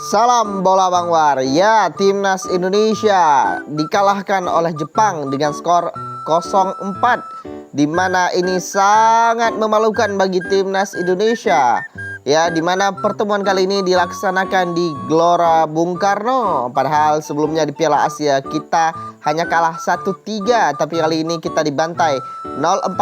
Salam bola Bang War. Ya, timnas Indonesia dikalahkan oleh Jepang dengan skor 0-4, di mana ini sangat memalukan bagi timnas Indonesia. Ya, di mana pertemuan kali ini dilaksanakan di Gelora Bung Karno. Padahal sebelumnya di Piala Asia kita hanya kalah 1-3, tapi kali ini kita dibantai 0-4.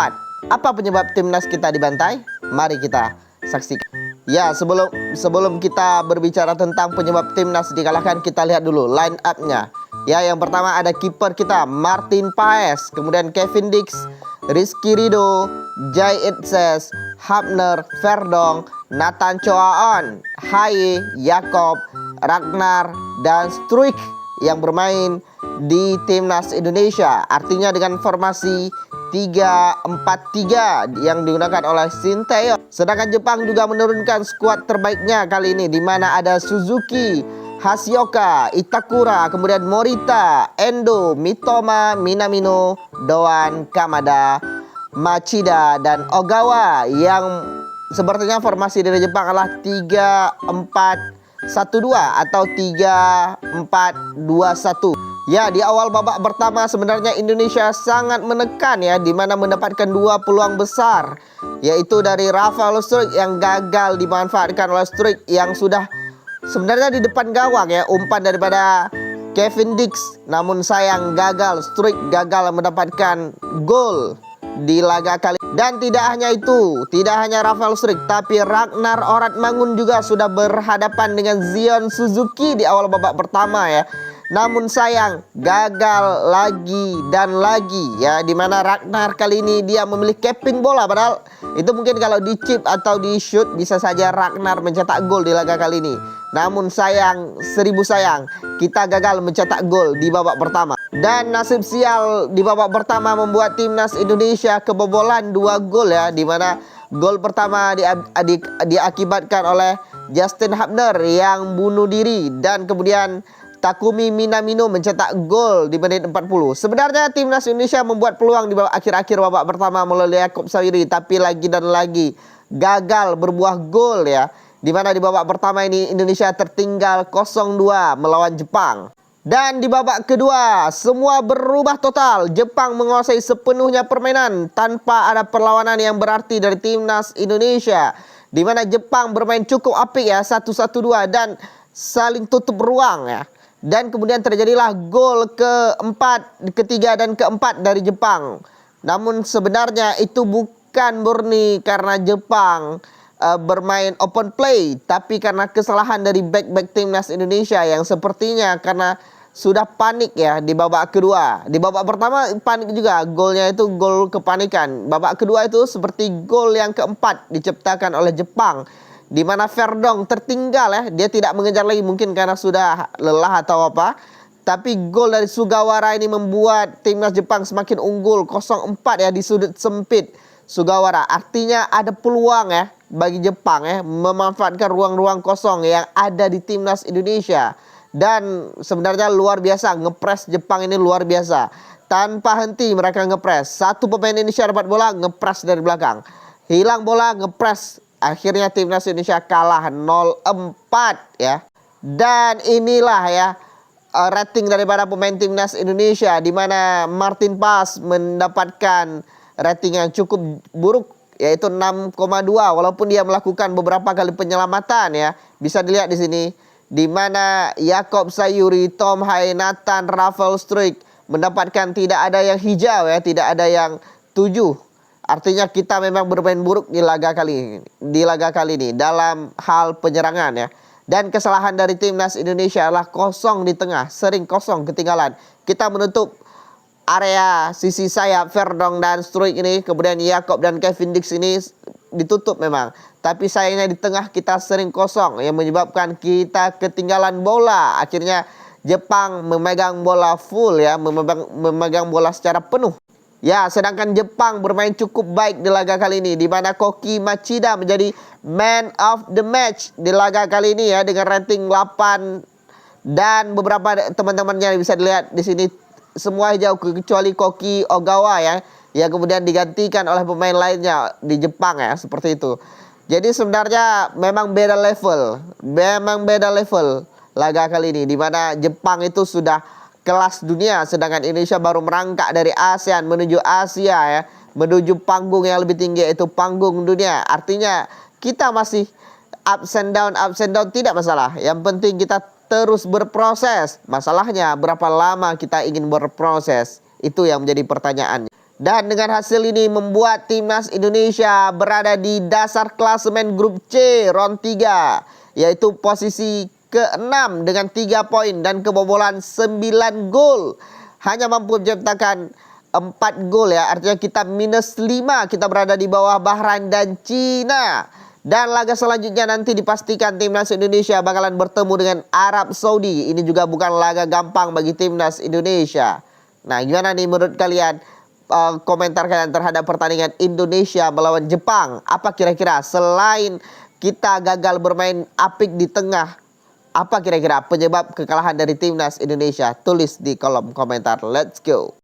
Apa penyebab timnas kita dibantai? Mari kita saksikan. Ya, sebelum kita berbicara tentang penyebab timnas dikalahkan, kita lihat dulu line up-nya. Ya, yang pertama ada kiper kita Martin Paes, kemudian Kevin Dix, Rizky Ridho, Jai Itses, Hapner, Verdong, Nathan Choaon, Haye, Jakob, Ragnar, dan Struijk yang bermain di timnas Indonesia. Artinya dengan formasi 3-4-3 yang digunakan oleh Sinteyong. Sedangkan Jepang juga menurunkan skuad terbaiknya kali ini, di mana ada Suzuki, Hashioka, Itakura, kemudian Morita, Endo, Mitoma, Minamino, Doan, Kamada, Machida, dan Ogawa. Yang sepertinya formasi dari Jepang adalah 3-4-1-2 atau 3-4-2-1. Ya, di awal babak pertama sebenarnya Indonesia sangat menekan ya, di mana mendapatkan dua peluang besar, yaitu dari Rafael Struijk yang gagal dimanfaatkan oleh Struijk yang sudah sebenarnya di depan gawang ya, umpan daripada Kevin Dix, namun sayang gagal. Struijk gagal mendapatkan gol di laga kali. Dan tidak hanya itu, tidak hanya Rafael Struijk, tapi Ragnar Oratmangun juga sudah berhadapan dengan Zion Suzuki di awal babak pertama ya. Namun sayang gagal lagi dan lagi ya, dimana Ragnar kali ini dia memilih capping bola, padahal itu mungkin kalau di chip atau di shoot bisa saja Ragnar mencetak gol di laga kali ini. Namun sayang, seribu sayang, kita gagal mencetak gol di babak pertama. Dan nasib sial di babak pertama membuat timnas Indonesia kebobolan 2 gol ya, dimana gol pertama diakibatkan oleh Justin Hapner yang bunuh diri, dan kemudian Takumi Minamino mencetak gol di menit 40. Sebenarnya timnas Indonesia membuat peluang di akhir-akhir babak pertama melalui Yaakob Sayuri, tapi lagi dan lagi gagal berbuah gol ya. Di mana di babak pertama ini Indonesia tertinggal 0-2 melawan Jepang. Dan di babak kedua semua berubah total. Jepang menguasai sepenuhnya permainan tanpa ada perlawanan yang berarti dari timnas Indonesia. Di mana Jepang bermain cukup apik ya, 1-1-2 dan saling tutup ruang ya. Dan kemudian terjadilah gol ketiga dan keempat dari Jepang. Namun sebenarnya itu bukan murni karena Jepang bermain open play, tapi karena kesalahan dari back timnas Indonesia yang sepertinya karena sudah panik ya di babak kedua. Di babak pertama panik juga, golnya itu gol kepanikan. Babak kedua itu seperti gol yang keempat diciptakan oleh Jepang, di mana Verdong tertinggal ya, dia tidak mengejar lagi mungkin karena sudah lelah atau apa. Tapi gol dari Sugawara ini membuat timnas Jepang semakin unggul 0-4 ya di sudut sempit Sugawara. Artinya ada peluang ya bagi Jepang ya memanfaatkan ruang-ruang kosong yang ada di timnas Indonesia. Dan sebenarnya luar biasa, ngepres Jepang ini luar biasa. Tanpa henti mereka ngepres. Satu pemain Indonesia dapat bola, ngepres dari belakang. Hilang bola, ngepres. Akhirnya timnas Indonesia kalah 0-4 ya. Dan inilah ya rating daripada pemain timnas Indonesia, di mana Martin Paes mendapatkan rating yang cukup buruk, yaitu 6,2, walaupun dia melakukan beberapa kali penyelamatan ya. Bisa dilihat di sini, di mana Yaakob Sayuri, Tom Haye, Nathan, Rafael Struijk mendapatkan tidak ada yang hijau ya, tidak ada yang 7. Artinya kita memang bermain buruk di laga kali ini dalam hal penyerangan ya. Dan kesalahan dari timnas Indonesia adalah kosong di tengah, sering kosong ketinggalan. Kita menutup area sisi sayap Verdong dan Struijk ini, kemudian Jakob dan Kevin Dix ini ditutup memang. Tapi sayangnya di tengah kita sering kosong yang menyebabkan kita ketinggalan bola. Akhirnya Jepang memegang bola full ya, memegang bola secara penuh. Ya, sedangkan Jepang bermain cukup baik di laga kali ini, di mana Koki Machida menjadi man of the match di laga kali ini ya, dengan rating 8, dan beberapa teman-temannya bisa dilihat di sini semua hijau kecuali Koki Ogawa ya, yang kemudian digantikan oleh pemain lainnya di Jepang ya, seperti itu. Jadi sebenarnya memang beda level, laga kali ini, di mana Jepang itu sudah kelas dunia, sedangkan Indonesia baru merangkak dari ASEAN menuju Asia ya, menuju panggung yang lebih tinggi, yaitu panggung dunia. Artinya kita masih ups and down tidak masalah. Yang penting kita terus berproses. Masalahnya berapa lama kita ingin berproses, itu yang menjadi pertanyaan. Dan dengan hasil ini membuat timnas Indonesia berada di dasar klasemen grup C round 3, yaitu posisi ke-6 dengan 3 poin dan kebobolan 9 gol. Hanya mampu menciptakan 4 gol ya, artinya kita minus 5, kita berada di bawah Bahrain dan Cina. Dan laga selanjutnya nanti dipastikan timnas Indonesia bakalan bertemu dengan Arab Saudi. Ini juga bukan laga gampang bagi timnas Indonesia. Nah, gimana nih menurut kalian? Komentar kalian terhadap pertandingan Indonesia melawan Jepang. Apa kira-kira selain kita gagal bermain apik di tengah, apa kira-kira penyebab kekalahan dari timnas Indonesia? Tulis di kolom komentar. Let's go.